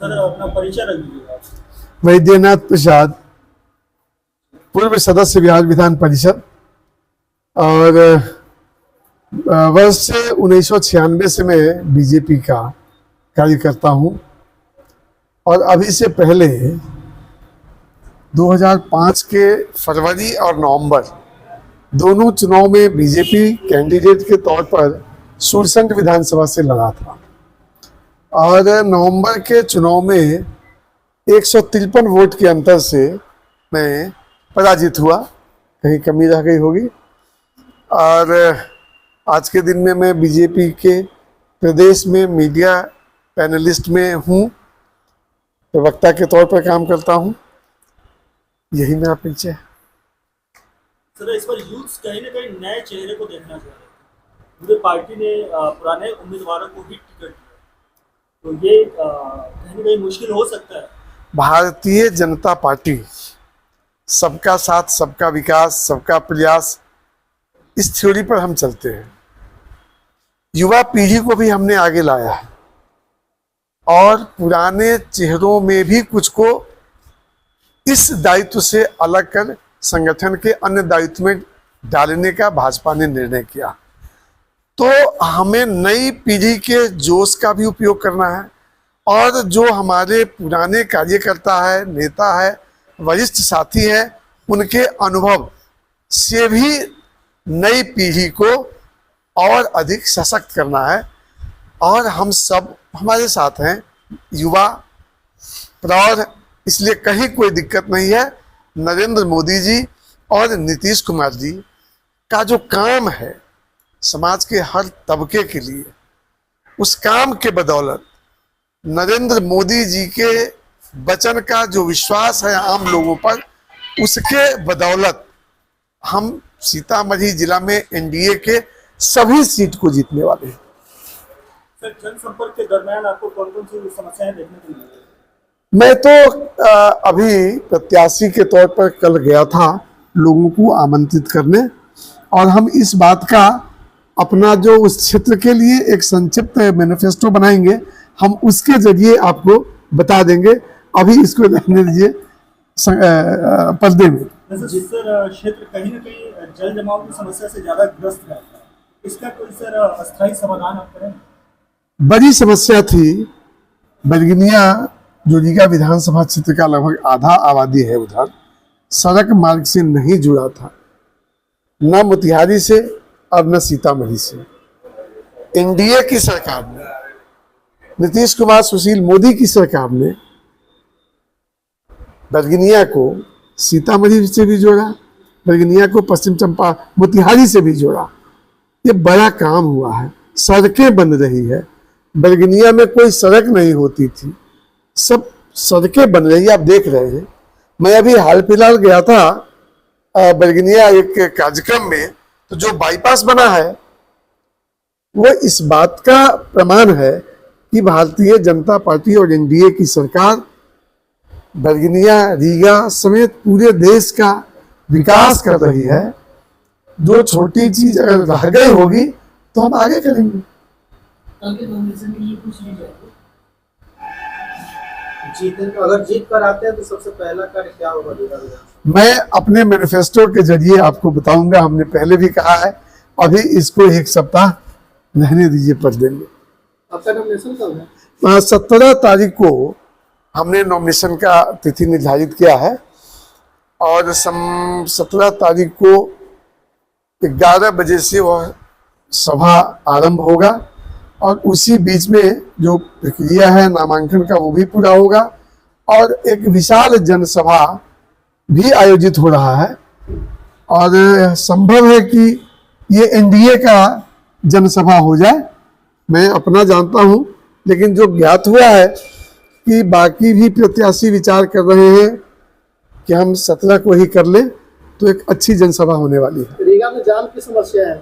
Sir अपना परिचय रख दीजिएगा। वैद्यनाथ प्रसाद, पूर्व सदस्य बिहार विधान परिषद, और वर्ष 1996 से मैं बीजेपी का कार्यकर्ता हूं। और अभी से पहले 2005 के फरवरी और नवंबर दोनों चुनाव में बीजेपी कैंडिडेट के तौर पर सुरसंड विधानसभा से लड़ा था, और नवंबर के चुनाव में 153 वोट के अंतर से मैं पराजित हुआ, कहीं कमी रह गई होगी। और आज के दिन में मैं बीजेपी के प्रदेश में मीडिया पैनलिस्ट में हूँ, प्रवक्ता के तौर पर काम करता हूँ। यही मेरा परिचय है। सर इस पर यूथ कहीं ना कहीं नए चेहरे को देखना चाह रहे हैं। पूरे पार्टी ने पुराने उम्मीदवारों को भी टिकट दिया, तो ये कहीं ना कहीं मुश्किल हो सकता है। भारतीय जनता पार्टी सबका साथ, सबका विकास, सबका प्रयास, इस थ्योरी पर हम चलते हैं। युवा पीढ़ी को भी हमने आगे लाया है, और पुराने चेहरों में भी कुछ को इस दायित्व से अलग कर संगठन के अन्य दायित्व में डालने का भाजपा ने निर्णय किया। तो हमें नई पीढ़ी के जोश का भी उपयोग करना है, और जो हमारे पुराने कार्यकर्ता है, नेता है, वरिष्ठ साथी हैं, उनके अनुभव से भी नई पीढ़ी को और अधिक सशक्त करना है। और हम सब हमारे साथ हैं, युवा प्रौढ़, इसलिए कहीं कोई दिक्कत नहीं है। नरेंद्र मोदी जी और नीतीश कुमार जी का जो काम है समाज के हर तबके के लिए, उस काम के बदौलत, नरेंद्र मोदी जी के वचन का जो विश्वास है आम लोगों पर, उसके बदौलत हम सीतामढ़ी जिला में एनडीए के सभी सीट को जीतने वाले हैं। सर जनसंपर्क के दरमियान आपको कौन कौन सी समस्याएं देखने को मिली? मैं तो अभी प्रत्याशी के तौर पर कल गया था लोगों को आमंत्रित करने, और हम इस बात का अपना जो उस क्षेत्र के लिए एक संक्षिप्त मैनिफेस्टो बनाएंगे, हम उसके जरिए आपको बता देंगे। अभी इसको रहने दीजिए पर्दे में। जिस सर क्षेत्र कहीं ना कहीं जल जमाव की समस्या से ज्यादा ग्रस्त रहता है, इसका कोई सर अस्थायी समाधान आप करें? बड़ी समस्या थी। बरगिनिया जो रीगा विधानसभा क्षेत्र का लगभग आधा आबादी है, उधर सड़क मार्ग से नहीं जुड़ा था, न मोतिहारी से और न सीतामढ़ी से। एनडीए की सरकार ने, नीतीश कुमार सुशील मोदी की सरकार ने बरगिनिया को सीतामढ़ी से भी जोड़ा, बरगिनिया को पश्चिम चंपा मोतिहारी से भी जोड़ा। ये बड़ा काम हुआ है, सड़कें बन रही है। बरगिनिया में कोई सड़क नहीं होती थी, सब सड़कें बन रही है, आप देख रहे हैं। मैं अभी हाल फिलहाल गया था बरगिनिया एक कार्यक्रम में, तो जो बाईपास बना है वो इस बात का प्रमाण है कि भारतीय जनता पार्टी और एनडीए की सरकार बरगिनिया, रीगा समेत पूरे देश का विकास कर रही है। जो छोटी चीज अगर रह गई होगी तो हम आगे करेंगे। अगर जीत कर आते हैं तो सबसे पहला कार्य क्या होगा? मैं अपने मैनिफेस्टो के जरिए आपको बताऊंगा। हमने पहले भी कहा है, अभी इसको एक सप्ताह रहने दीजिए, पढ़ देंगे। आपका नॉमिनेशन कब है? 17 तारीख को हमने नॉमिनेशन का तिथि निर्धारित किया है, और 17 तारीख को 11 बजे से वह सभा आरंभ होगा, और उसी बीच में जो प्रक्रिया है नामांकन का वो भी पूरा होगा, और एक विशाल जनसभा भी आयोजित हो रहा है। और संभव है कि ये एनडीए का जनसभा हो जाए, मैं अपना जानता हूं, लेकिन जो ज्ञात हुआ है कि बाकी भी प्रत्याशी विचार कर रहे हैं कि हम 17 को ही कर लें, तो एक अच्छी जनसभा होने वाली है। रीगा में जाम की समस्या है?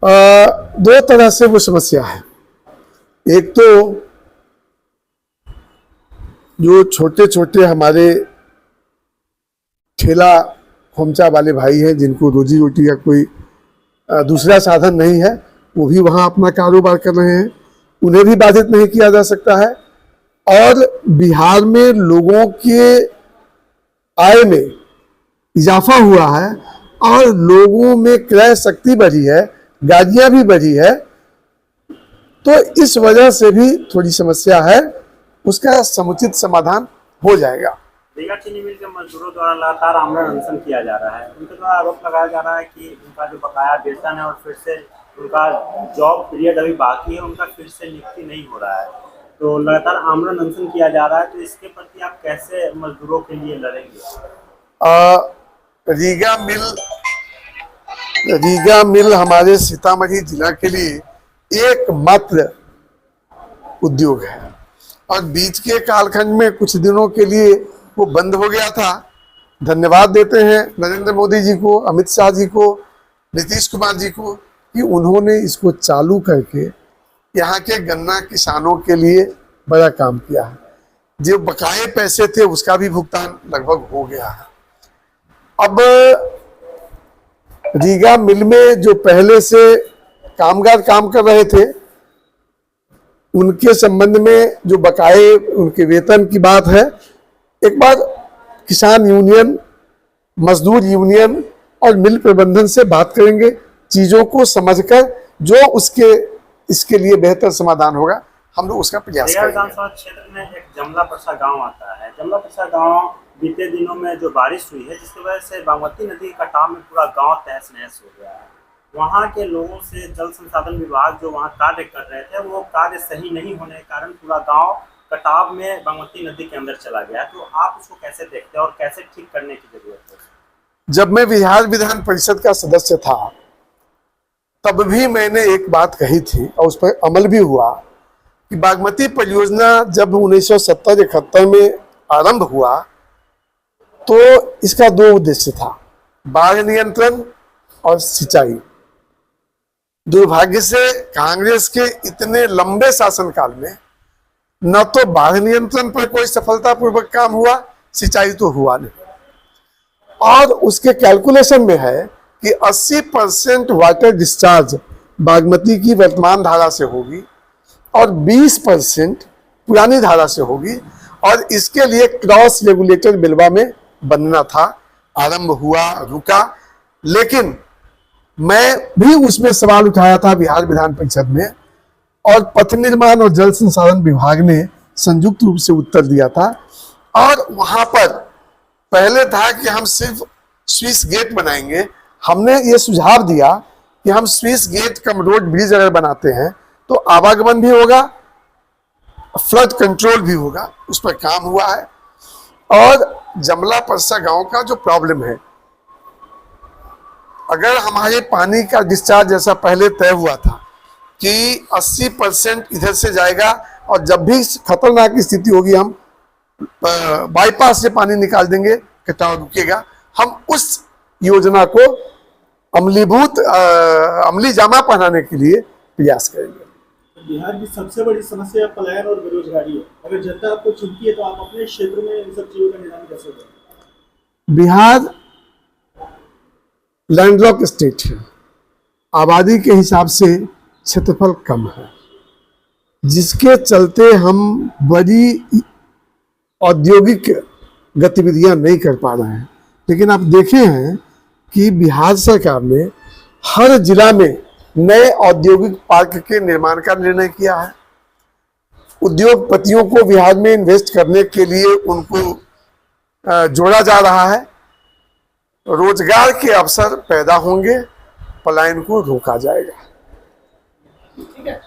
दो तरह से वो समस्या है। एक तो जो छोटे छोटे हमारे ठेला खोमचा वाले भाई हैं, जिनको रोजी रोटी का कोई दूसरा साधन नहीं है, वो भी वहाँ अपना कारोबार कर रहे हैं। उन्हें भी बाधित नहीं किया जा सकता है। और बिहार में लोगों के आय में इजाफा हुआ है और लोगों में क्रय शक्ति बढ़ी है, गाड़ियां भी बढ़ी है, तो इस वजह से भी थोड़ी समस्या है, उसका समुचित समाधान हो जाएगा। रीगा चीनी मिल के मजदूरों द्वारा लगातार आमरण अनशन किया जा रहा है। उनके द्वारा आरोप लगाया जा रहा है कि उनका जो बकाया वेतन है और फिर से उनका जॉब पीरियड अभी बाकी है, उनका फिर से नियुक्ति नहीं हो रहा है। तो लगातार आमरण अनशन किया जा रहा है, तो इसके प्रति आप कैसे मजदूरों के लिए लड़ेंगे? रीगा मिल हमारे सीतामढ़ी जिला के लिए एकमात्र उद्योग है और बीच के कालखंड में कुछ दिनों के लिए वो बंद हो गया था। धन्यवाद देते हैं नरेंद्र मोदी जी को, अमित शाह जी को, नीतीश कुमार जी को कि उन्होंने इसको चालू करके यहाँ के गन्ना किसानों के लिए बड़ा काम किया है। जो बकाये पैसे थे उसका भी भुगतान लगभग हो गया है। अब रीगा मिल में जो पहले से कामगार काम कर रहे थे उनके संबंध में जो बकाये उनके वेतन की बात है, एक बार किसान यूनियन, मजदूर यूनियन और मिल प्रबंधन से बात करेंगे, चीजों को समझकर जो इसके लिए बेहतर समाधान होगा हम लोग उसका प्रयास करेंगे। विधानसभा क्षेत्र में एक जमला परसा गांव आता है। जमला परसा गांव बीते दिनों में जो बारिश हुई है जिसकी वजह से बागमती नदी के कटाव में पूरा गांव तहस नहस हो गया है। वहाँ के लोगों से जल संसाधन विभाग जो वहाँ कार्य कर रहे थे वो कार्य सही नहीं होने के कारण पूरा गांव कटाव में बागमती नदी के अंदर चला गया। तो आप उसको कैसे देखते हैं और कैसे ठीक करने की जरूरत है? जब मैं बिहार विधान परिषद का सदस्य था तब भी मैंने एक बात कही थी और उस पर अमल भी हुआ कि बागमती परियोजना जब 1970-71 में आरंभ हुआ तो इसका दो उद्देश्य था, बाढ़ नियंत्रण और सिंचाई। दुर्भाग्य से कांग्रेस के इतने लंबे शासनकाल में न तो बाढ़ नियंत्रण पर कोई सफलतापूर्वक काम हुआ, सिंचाई तो हुआ नहीं। और उसके कैलकुलेशन में है कि 80% वाटर डिस्चार्ज बागमती की वर्तमान धारा से होगी और 20% पुरानी धारा से होगी और इसके लिए क्रॉस रेगुलेटर बिलवा में बनना था। आरंभ हुआ, रुका, लेकिन मैं भी उसमें सवाल उठाया था बिहार विधान परिषद में और पथ निर्माण और जल संसाधन विभाग ने संयुक्त रूप से उत्तर दिया था। और वहां पर पहले था कि हम सिर्फ स्विस गेट बनाएंगे, हमने ये सुझाव दिया कि हम Swiss gate cum road bridge अगर बनाते हैं तो आवागमन भी होगा, फ्लड कंट्रोल भी होगा, उस पर काम हुआ है। और जमला परसा गांव का जो प्रॉब्लम है, अगर हमारे पानी का डिस्चार्ज जैसा पहले तय हुआ था कि 80% इधर से जाएगा और जब भी खतरनाक स्थिति होगी हम बाईपास से पानी निकाल देंगे, कटाव रुकेगा, हम उस योजना को अमली जामा पहनाने के लिए प्रयास करेंगे। बिहार की सबसे बड़ी समस्या पलायन और बेरोजगारी है। अगर जनता आपको चुनती है तो आप अपने क्षेत्र में इन सब चीजों का निदान कैसे करेंगे? बिहार लैंडलॉक स्टेट है, आबादी के हिसाब से क्षेत्रफल कम है, जिसके चलते हम बड़ी औद्योगिक गतिविधियां नहीं कर पा रहे हैं। लेकिन आप देखे हैं कि बिहार सरकार ने हर जिला में नए औद्योगिक पार्क के निर्माण का निर्णय किया है। उद्योगपतियों को बिहार में इन्वेस्ट करने के लिए उनको जोड़ा जा रहा है। रोजगार के अवसर पैदा होंगे, पलायन को रोका जाएगा। ठीक है।